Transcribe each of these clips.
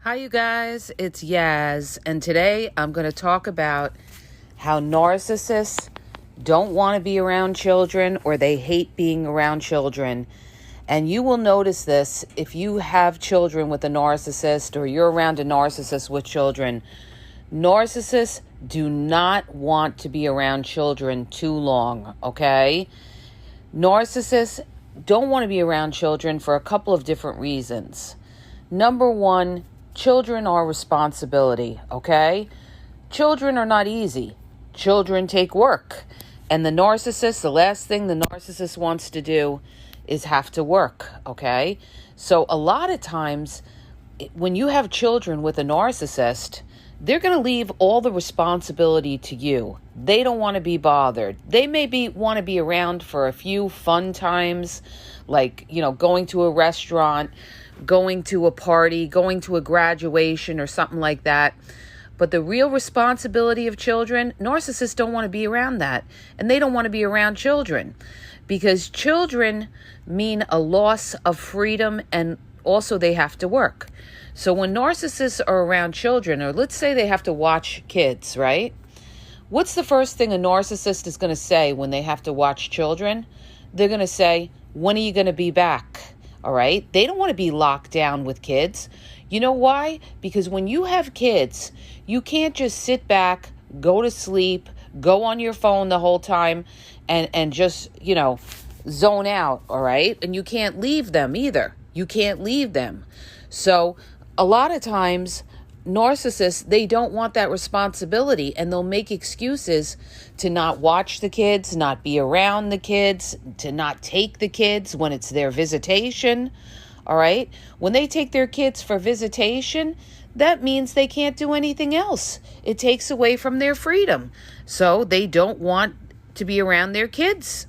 Hi, you guys. It's Yaz, and today I'm going to talk about how narcissists don't want to be around children or they hate being around children. And you will notice this if you have children with a narcissist or you're around a narcissist with children. Narcissists do not want to be around children too long, okay? Narcissists don't want to be around children for a couple of different reasons. Number one, children are responsibility, okay? Children are not easy. Children take work. And the last thing the narcissist wants to do is have to work, okay? So a lot of times when you have children with a narcissist, they're going to leave all the responsibility to you. They don't want to be bothered. They maybe want to be around for a few fun times, like, going to a restaurant, going to a party, going to a graduation or something like that. But the real responsibility of children, narcissists don't want to be around that. And they don't want to be around children because children mean a loss of freedom, and also they have to work. So when narcissists are around children, or let's say they have to watch kids, right? What's the first thing a narcissist is going to say when they have to watch children? They're going to say, when are you going to be back? All right. They don't want to be locked down with kids. You know why? Because when you have kids, you can't just sit back, go to sleep, go on your phone the whole time and just, zone out. All right. And you can't leave them either. You can't leave them. So a lot of times narcissists, they don't want that responsibility, and they'll make excuses to not watch the kids, not be around the kids, to not take the kids when it's their visitation. All right. When they take their kids for visitation, that means they can't do anything else. It takes away from their freedom. So they don't want to be around their kids,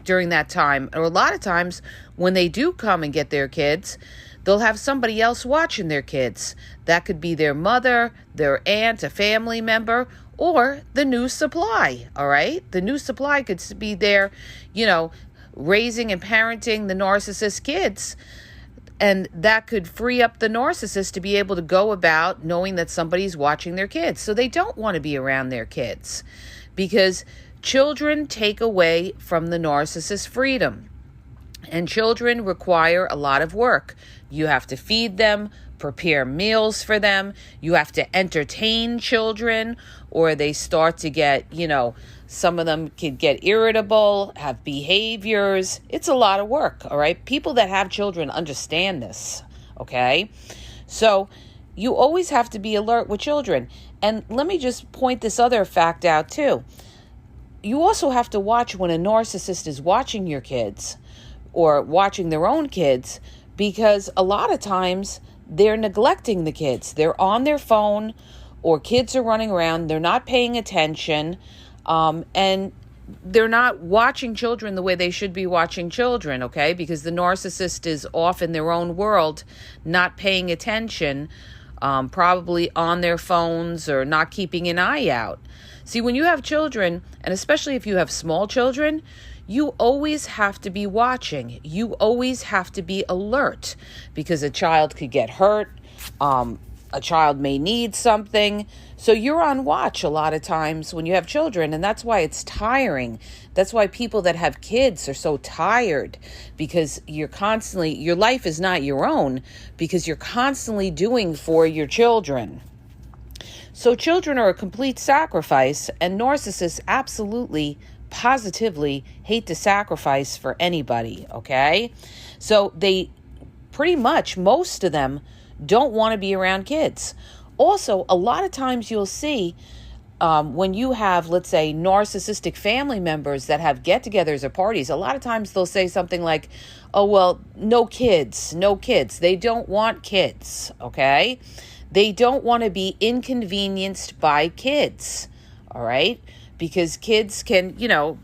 during that time. Or a lot of times when they do come and get their kids, they'll have somebody else watching their kids. That could be their mother, their aunt, a family member, or the new supply, all right? The new supply could be there, raising and parenting the narcissist kids. And that could free up the narcissist to be able to go about knowing that somebody's watching their kids. So they don't want to be around their kids because children take away from the narcissist's freedom. And children require a lot of work. You have to feed them, prepare meals for them. You have to entertain children, or they start to get, some of them could get irritable, have behaviors. It's a lot of work, all right? People that have children understand this, okay? So you always have to be alert with children. And let me just point this other fact out too. You also have to watch when a narcissist is watching your kids or watching their own kids, because a lot of times they're neglecting the kids. They're on their phone, or kids are running around. They're not paying attention, and they're not watching children the way they should be watching children, okay? Because the narcissist is off in their own world, not paying attention, probably on their phones or not keeping an eye out. See, when you have children, and especially if you have small children, you always have to be watching. You always have to be alert, because a child could get hurt. A child may need something. So you're on watch a lot of times when you have children, and that's why it's tiring. That's why people that have kids are so tired, because your life is not your own, because you're constantly doing for your children. So children are a complete sacrifice, and narcissists absolutely, positively hate to sacrifice for anybody, okay? So they pretty much, most of them, don't want to be around kids. Also, a lot of times you'll see when you have, let's say, narcissistic family members that have get-togethers or parties, a lot of times they'll say something like, oh, well, no kids. They don't want kids, okay? They don't want to be inconvenienced by kids, all right? Because kids can, could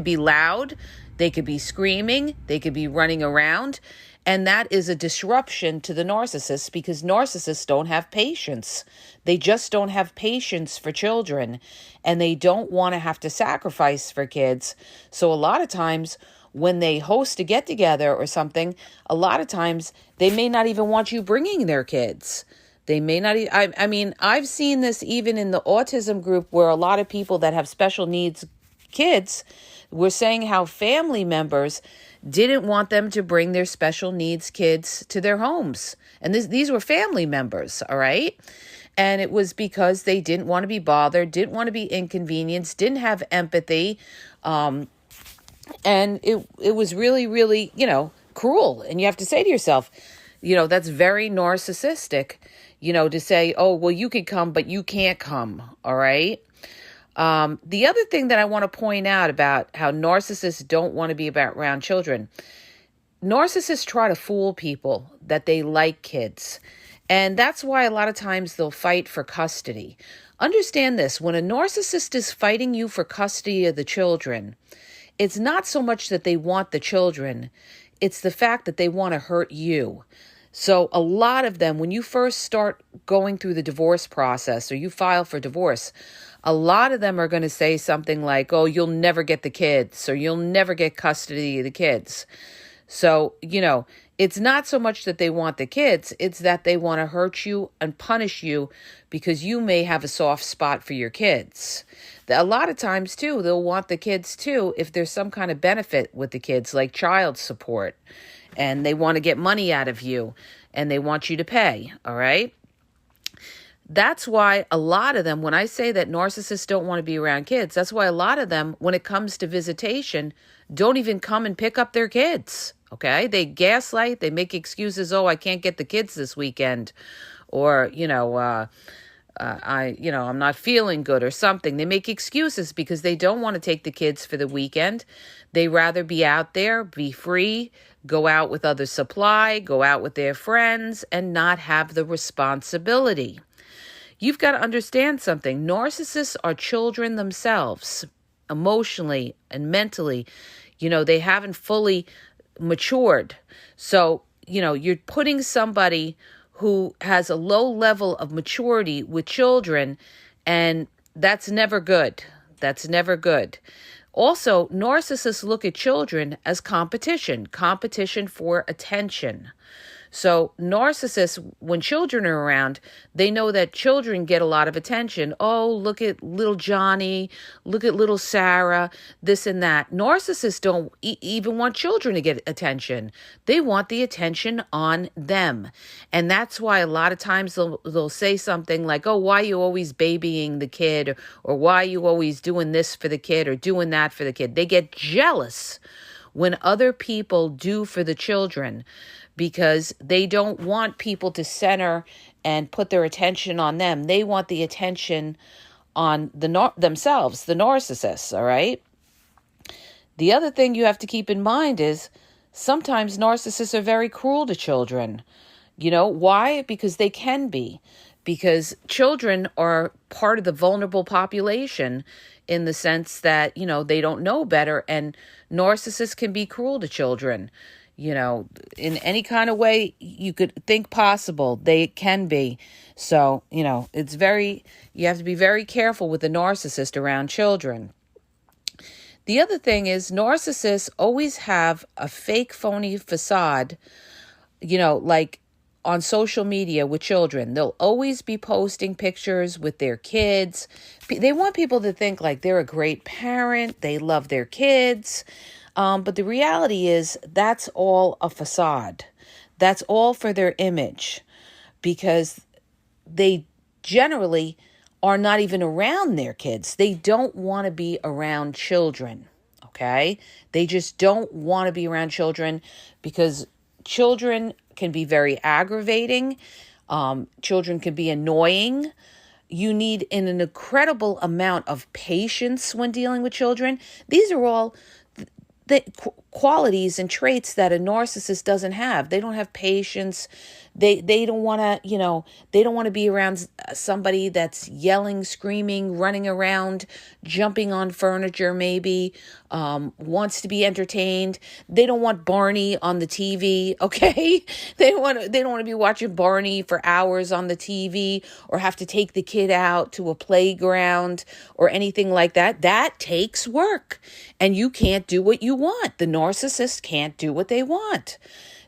be loud, they could be screaming, they could be running around, and that is a disruption to the narcissist, because narcissists don't have patience. They just don't have patience for children, and they don't want to have to sacrifice for kids. So a lot of times when they host a get-together or something, a lot of times they may not even want you bringing their kids. They may not. I mean, I've seen this even in the autism group, where a lot of people that have special needs kids were saying how family members didn't want them to bring their special needs kids to their homes. And these were family members, all right? And it was because they didn't want to be bothered, didn't want to be inconvenienced, didn't have empathy. And it was really, really, cruel. And you have to say to yourself, that's very narcissistic, to say, oh, well, you could come, but you can't come. All right. The other thing that I want to point out about how narcissists don't want to be around children, narcissists try to fool people that they like kids. And that's why a lot of times they'll fight for custody. Understand this, when a narcissist is fighting you for custody of the children, it's not so much that they want the children, it's the fact that they want to hurt you. So a lot of them, when you first start going through the divorce process or you file for divorce, a lot of them are going to say something like, oh, you'll never get the kids, or you'll never get custody of the kids. So, it's not so much that they want the kids, it's that they want to hurt you and punish you because you may have a soft spot for your kids. A lot of times, too, they'll want the kids, too, if there's some kind of benefit with the kids, like child support, and they want to get money out of you, and they want you to pay, all right? That's why a lot of them, when I say that narcissists don't want to be around kids, that's why a lot of them, when it comes to visitation, don't even come and pick up their kids, okay? They gaslight, they make excuses, oh, I can't get the kids this weekend, or, I'm not feeling good or something. They make excuses because they don't want to take the kids for the weekend. They rather be out there, be free, go out with other supply, go out with their friends, and not have the responsibility. You've got to understand something. Narcissists are children themselves, emotionally and mentally. They haven't fully matured. So, you're putting somebody who has a low level of maturity with children, and that's never good. That's never good. Also, narcissists look at children as competition for attention. So narcissists, when children are around, they know that children get a lot of attention. Oh, look at little Johnny, look at little Sarah, this and that. Narcissists don't even want children to get attention. They want the attention on them. And that's why a lot of times they'll say something like, oh, why are you always babying the kid? Or why are you always doing this for the kid or doing that for the kid? They get jealous when other people do for the children, because they don't want people to center and put their attention on them. They want the attention on themselves, the narcissists, all right? The other thing you have to keep in mind is sometimes narcissists are very cruel to children. Why? Because they can be. Because children are part of the vulnerable population in the sense that, they don't know better, and narcissists can be cruel to children. In any kind of way you could think possible, they can be. So, you have to be very careful with the narcissist around children. The other thing is narcissists always have a fake, phony facade, like on social media with children. They'll always be posting pictures with their kids. They want people to think like they're a great parent. They love their kids. But the reality is that's all a facade. That's all for their image, because they generally are not even around their kids. They don't want to be around children, okay? They just don't want to be around children because children can be very aggravating. Children can be annoying. You need an incredible amount of patience when dealing with children. These are all the qualities and traits that a narcissist doesn't have. They don't have patience. They don't want to, they don't want to be around somebody that's yelling, screaming, running around, jumping on furniture maybe, wants to be entertained. They don't want Barney on the TV, okay? They don't want to be watching Barney for hours on the TV, or have to take the kid out to a playground or anything like that. That takes work, and you can't do what you want. The narcissists can't do what they want.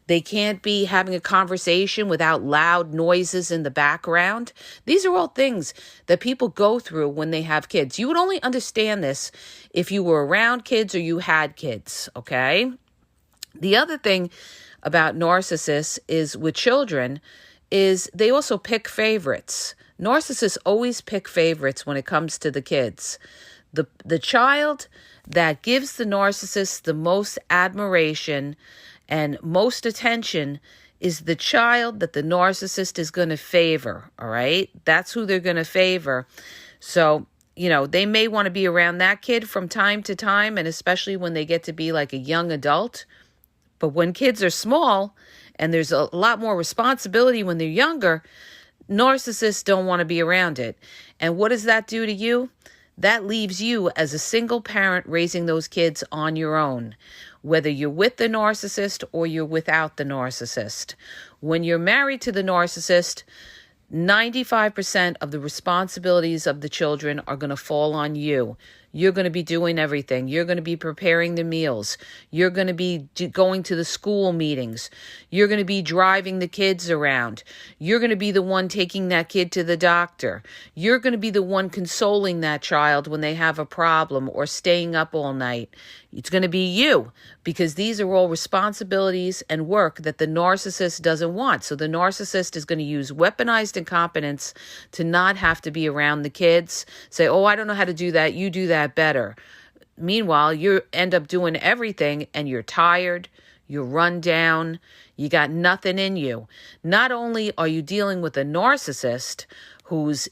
They can't be having a conversation without loud noises in the background. These are all things that people go through when they have kids. You would only understand this if you were around kids or you had kids, okay? The other thing about narcissists is with children is they also pick favorites. Narcissists always pick favorites when it comes to the kids. The child that gives the narcissist the most admiration and most attention is the child that the narcissist is going to favor, all right? That's who they're going to favor. So, they may want to be around that kid from time to time, and especially when they get to be like a young adult. But when kids are small and there's a lot more responsibility when they're younger, narcissists don't want to be around it. And what does that do to you? That leaves you as a single parent raising those kids on your own, whether you're with the narcissist or you're without the narcissist. When you're married to the narcissist, 95% of the responsibilities of the children are going to fall on you. You're going to be doing everything. You're going to be preparing the meals. You're going to be going to the school meetings. You're going to be driving the kids around. You're going to be the one taking that kid to the doctor. You're going to be the one consoling that child when they have a problem or staying up all night. It's going to be you, because these are all responsibilities and work that the narcissist doesn't want. So the narcissist is going to use weaponized incompetence to not have to be around the kids. Say, oh, I don't know how to do that. You do that better. Meanwhile, you end up doing everything and you're tired, you're run down, you got nothing in you. Not only are you dealing with a narcissist who's,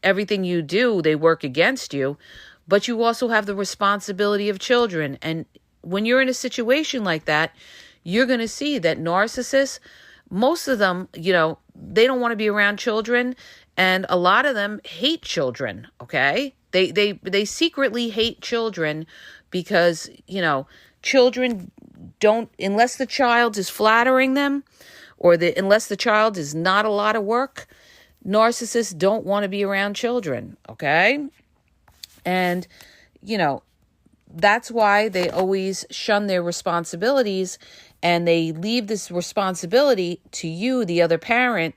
everything you do, they work against you, but you also have the responsibility of children. And when you're in a situation like that, you're going to see that narcissists, most of them, they don't want to be around children. And a lot of them hate children, okay? They secretly hate children because, children don't, unless the child is flattering them or unless the child is not a lot of work, narcissists don't want to be around children, okay? And, that's why they always shun their responsibilities and they leave this responsibility to you, the other parent,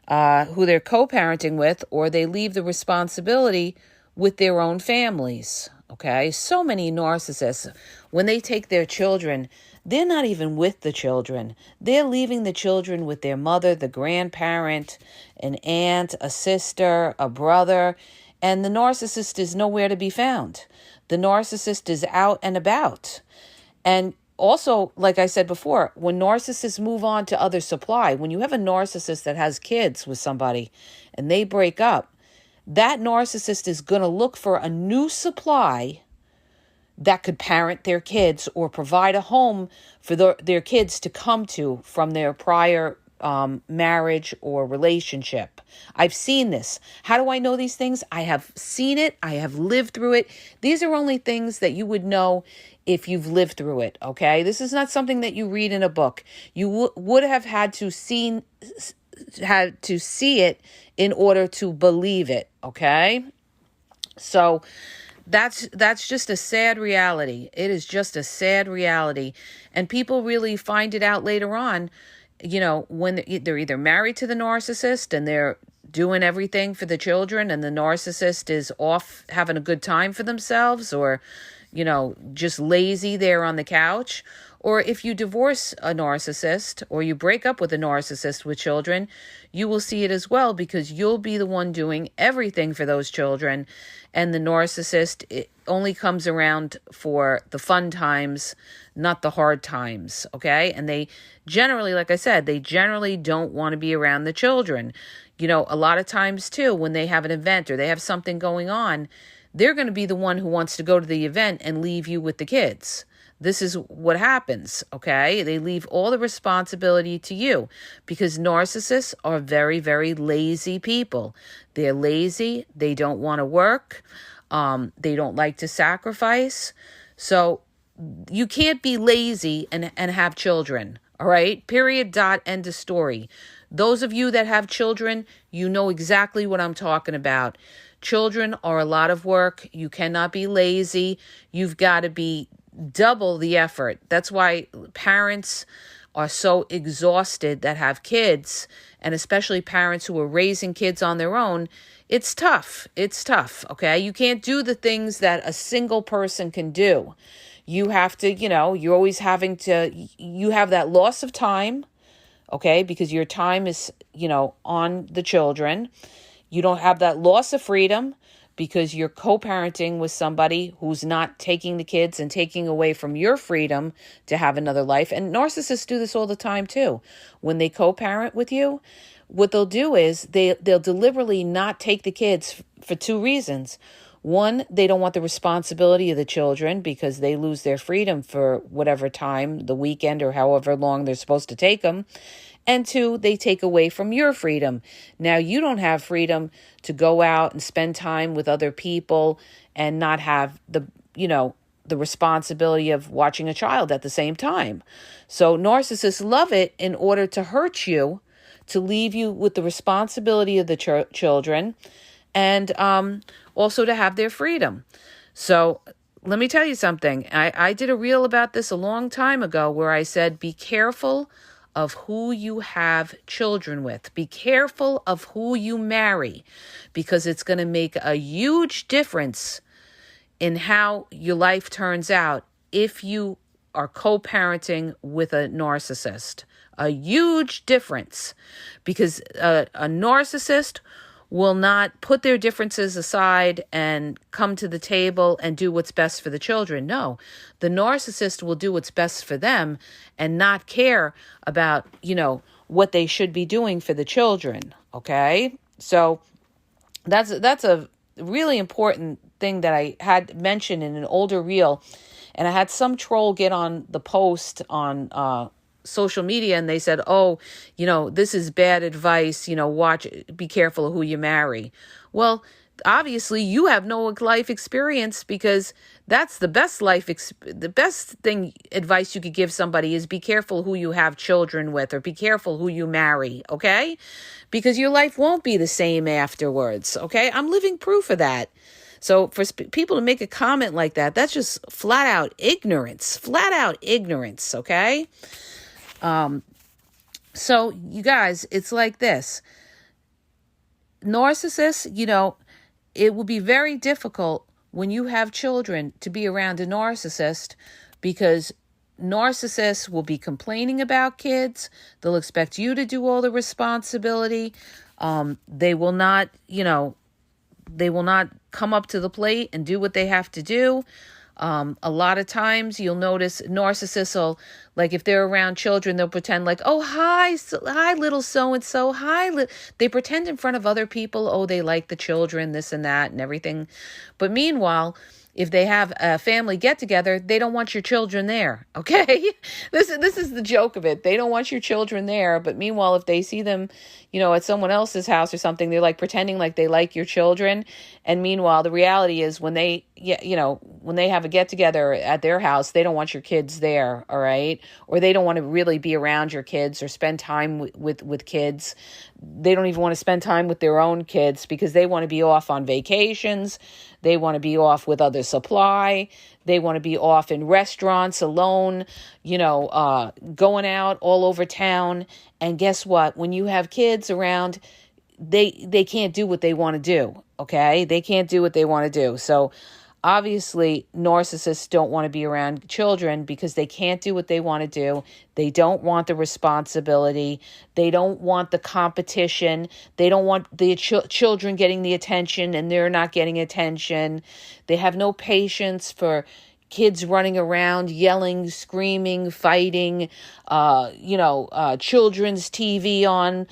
who they're co-parenting with, or they leave the responsibility with their own families, okay? So many narcissists, when they take their children, they're not even with the children. They're leaving the children with their mother, the grandparent, an aunt, a sister, a brother, and the narcissist is nowhere to be found. The narcissist is out and about. And also, like I said before, when narcissists move on to other supply, when you have a narcissist that has kids with somebody and they break up, that narcissist is going to look for a new supply that could parent their kids or provide a home for their kids to come to from their prior marriage or relationship. I've seen this. How do I know these things? I have seen it. I have lived through it. These are only things that you would know if you've lived through it, okay? This is not something that you read in a book. You would have had to see it in order to believe it, okay? So that's just a sad reality. It is just a sad reality. And people really find it out later on, when they're either married to the narcissist and they're doing everything for the children and the narcissist is off having a good time for themselves or, just lazy there on the couch. Or if you divorce a narcissist or you break up with a narcissist with children, you will see it as well because you'll be the one doing everything for those children. And the narcissist only comes around for the fun times, not the hard times, okay? And they generally, like I said, they generally don't want to be around the children. A lot of times too, when they have an event or they have something going on, they're going to be the one who wants to go to the event and leave you with the kids. This is what happens, okay? They leave all the responsibility to you because narcissists are very, very lazy people. They're lazy. They don't want to work. They don't like to sacrifice. So you can't be lazy and have children, all right? Period, dot, end of story. Those of you that have children, you know exactly what I'm talking about. Children are a lot of work. You cannot be lazy. You've got to be double the effort. That's why parents are so exhausted that have kids, and especially parents who are raising kids on their own. It's tough. It's tough, okay? You can't do the things that a single person can do. You have to, you're always having to, you have that loss of time, okay? Because your time is, on the children. You don't have that loss of freedom because you're co-parenting with somebody who's not taking the kids and taking away from your freedom to have another life. And narcissists do this all the time too. When they co-parent with you, what they'll do is they'll deliberately not take the kids for two reasons. One, they don't want the responsibility of the children because they lose their freedom for whatever time, the weekend or however long they're supposed to take them. And two, they take away from your freedom. Now, you don't have freedom to go out and spend time with other people and not have the responsibility of watching a child at the same time. So narcissists love it in order to hurt you, to leave you with the responsibility of the children, and also to have their freedom. So let me tell you something. I did a reel about this a long time ago where I said, be careful of who you have children with. Be careful of who you marry, because it's going to make a huge difference in how your life turns out if you are co-parenting with a narcissist. A huge difference, because a narcissist will not put their differences aside and come to the table and do what's best for the children. No, the narcissist will do what's best for them and not care about, what they should be doing for the children. Okay. So that's a really important thing that I had mentioned in an older reel. And I had some troll get on the post on, social media, and they said, this is bad advice, be careful of who you marry. Well, obviously you have no life experience, because that's the best advice you could give somebody is be careful who you have children with, or be careful who you marry, okay? Because your life won't be the same afterwards, okay? I'm living proof of that. So for people to make a comment like that, that's just flat out ignorance, okay? So you guys, it's like this. Narcissists, it will be very difficult when you have children to be around a narcissist, because narcissists will be complaining about kids. They'll expect you to do all the responsibility. They will not come up to the plate and do what they have to do. A lot of times you'll notice narcissists will, like if they're around children, they'll pretend like, oh, hi, little so-and-so, they pretend in front of other people, oh, they like the children, this and that and everything. But meanwhile, if they have a family get-together, they don't want your children there, okay? This is the joke of it. They don't want your children there, but meanwhile, if they see them, at someone else's house or something, they're like pretending like they like your children. And meanwhile, the reality is when they have a get-together at their house, they don't want your kids there, all right? Or they don't want to really be around your kids or spend time with kids. They don't even want to spend time with their own kids because they want to be off on vacations. They want to be off with other supply. They want to be off in restaurants alone, going out all over town. And guess what? When you have kids around, they can't do what they want to do, okay? They can't do what they want to do. So obviously, narcissists don't want to be around children because they can't do what they want to do. They don't want the responsibility. They don't want the competition. They don't want the children getting the attention and they're not getting attention. They have no patience for kids running around, yelling, screaming, fighting, children's TV on,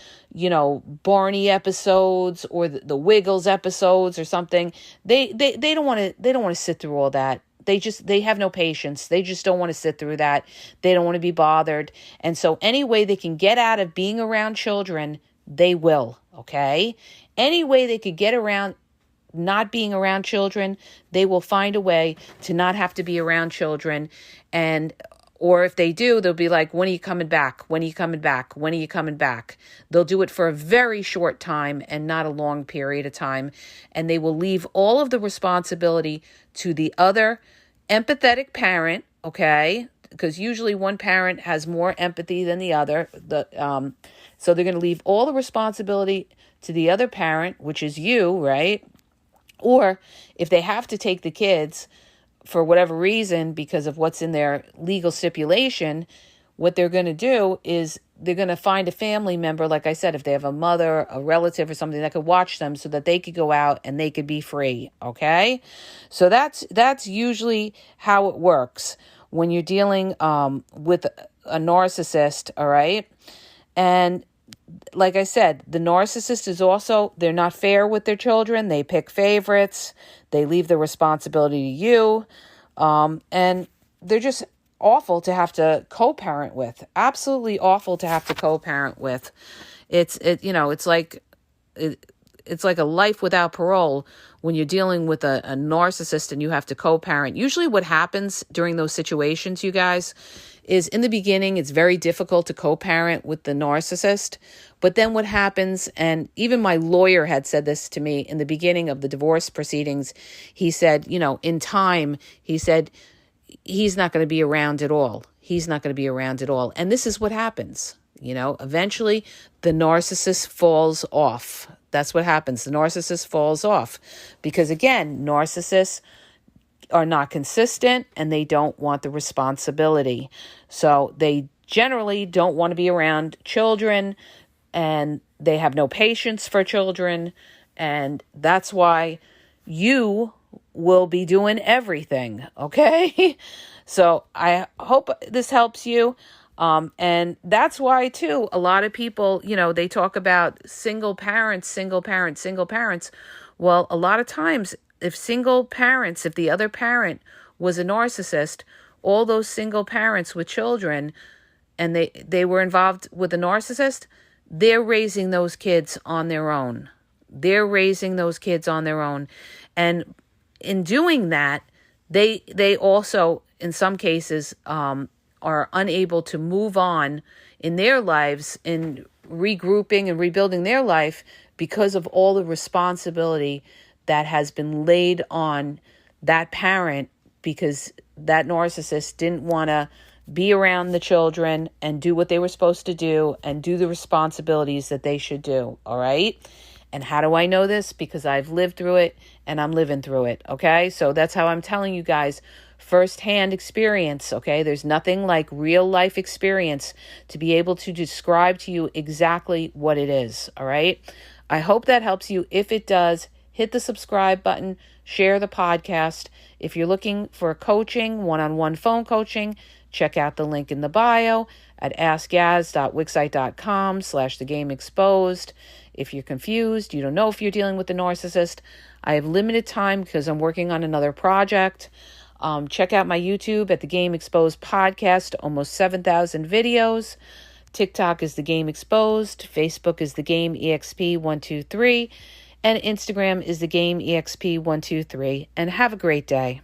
Barney episodes or the Wiggles episodes or something. They don't want to sit through all that. They have no patience. They just don't want to sit through that. They don't want to be bothered. And so any way they can get out of being around children, they will, okay? Any way they could get around not being around children, they will find a way to not have to be around children. Or if they do, they'll be like, when are you coming back? When are you coming back? When are you coming back? They'll do it for a very short time and not a long period of time. And they will leave all of the responsibility to the other empathetic parent, okay? Because usually one parent has more empathy than the other. So they're going to leave all the responsibility to the other parent, which is you, right? Or if they have to take the kids for whatever reason because of what's in their legal stipulation, what they're going to do is they're going to find a family member, like I said, if they have a mother, a relative or something that could watch them so that they could go out and they could be free, okay? So that's usually how it works when you're dealing with a narcissist, all right? And like I said, the narcissist is also, they're not fair with their children. They pick favorites. They leave the responsibility to you. And they're just awful to have to co-parent with. Absolutely awful to have to co-parent with. It's like a life without parole when you're dealing with a narcissist and you have to co-parent. Usually what happens during those situations, you guys, is in the beginning, it's very difficult to co-parent with the narcissist. But then what happens, and even my lawyer had said this to me in the beginning of the divorce proceedings, he said, in time, he said, he's not going to be around at all. He's not going to be around at all. And this is what happens. Eventually the narcissist falls off. That's what happens. The narcissist falls off because, again, narcissists are not consistent and they don't want the responsibility. So they generally don't want to be around children and they have no patience for children. And that's why you will be doing everything. Okay. So I hope this helps you. And that's why too, a lot of people, they talk about single parents. Well, a lot of times if the other parent was a narcissist, all those single parents with children and they were involved with a narcissist, they're raising those kids on their own. And in doing that, they also, in some cases, are unable to move on in their lives, in regrouping and rebuilding their life because of all the responsibility that has been laid on that parent because that narcissist didn't want to be around the children and do what they were supposed to do and do the responsibilities that they should do, all right? And how do I know this? Because I've lived through it and I'm living through it, okay? So that's how I'm telling you guys firsthand experience, okay? There's nothing like real life experience to be able to describe to you exactly what it is, all right? I hope that helps you. If it does, hit the subscribe button, share the podcast. If you're looking for coaching, one-on-one phone coaching, check out the link in the bio at askgaz.wixsite.com/thegameexposed. If you're confused, you don't know if you're dealing with the narcissist, I have limited time because I'm working on another project. Check out my YouTube at The Game Exposed Podcast, almost 7,000 videos. TikTok is The Game Exposed. Facebook is The Game EXP123. And Instagram is The Game EXP123. And have a great day.